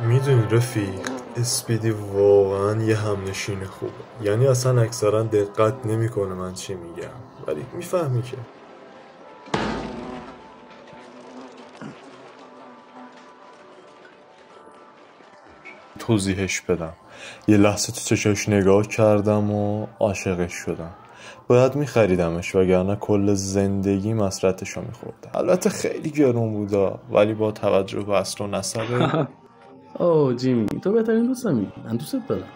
میدونی رفیق، اسپیدی واقعا یه همنشین خوبه. یعنی اصلا اکثرا دقت نمیکنه من چی میگم، ولی میفهمی که. توضیحش بدم. یه لحظه تو چشاش نگاه کردم و عاشقش شدم. باید میخریدمش وگرنه کل زندگی مسرتشو میخوردم. البته خیلی گرون بودا، ولی با توجه به اصل و نسبه. اوه جیمی، تو بهترین دوستمی. من دوستت دارم.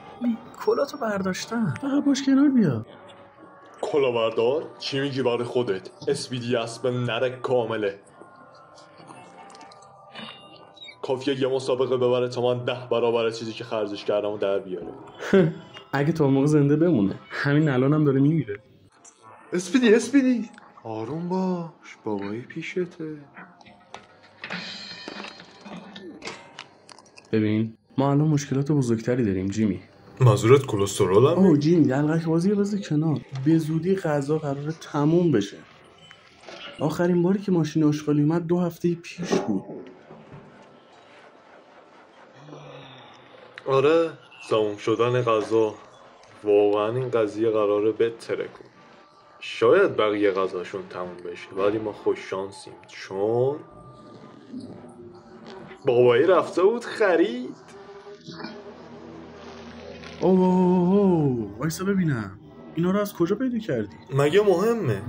کلاتو برداشتم، فقط باش کنار بیا. کلا بردار؟ چی میگی برای خودت؟ اسپیدی اسب نرک کامله. کافیه یه مسابقه ببره تا من 10 برابر چیزی که خرجش کردم و در بیاره. اگه تا موقع زنده بمونه. همین الانم داره میمیره. اسپیدی آروم باش، بابایی پیشته. ببین ما الان مشکلات بزرگتری داریم جیمی. منظورت کلسترول هم؟ اوه جیمی، دلغک بازی بذار کنار. به زودی غذا قراره تموم بشه. آخرین باری که ماشین آشغالی اومد 2 هفته پیش بود. آره، تموم شدن غذا. واقعا این قضیه قراره بتره کن. شاید بقیه غذاشون تموم بشه، ولی ما خوش شانسیم چون بابایی رفته بود خرید. اوه وایسا ببینم اینا رو از کجا پیدا کردی؟ مگه مهمه؟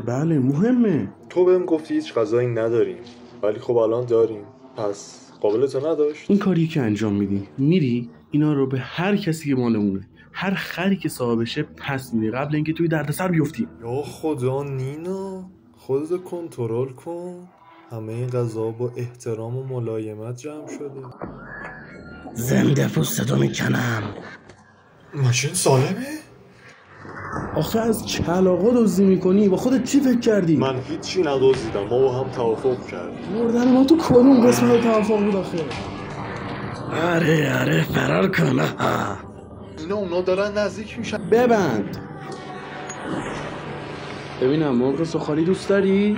بله مهمه. تو بهم گفتی هیچ غذایی نداریم، ولی خب الان داریم. پس قابلتو نداشت؟ این کاری که انجام میدی، میری اینا رو به هر کسی که مالمونه، هر خری که صاحبشه پس میدی قبل اینکه توی دردسر بیفتی. یا خدا نینا، خودت کنترل کن. همه این غذا با احترام و ملایمت جمع شده. زنده پوستتو میکنم. ماشین سالمه؟ آخه از کلاغا دزدی میکنی؟ با خودت چی فکر کردی؟ من هیچی ندزدیدم، ما با هم توافق کردیم. مردن ما تو کدوم قسمت توافق بود آخه؟ آره فرار کن. اونا دارن نزدیک میشن. ببند. ببینم مرغ سوخالی دوست داری؟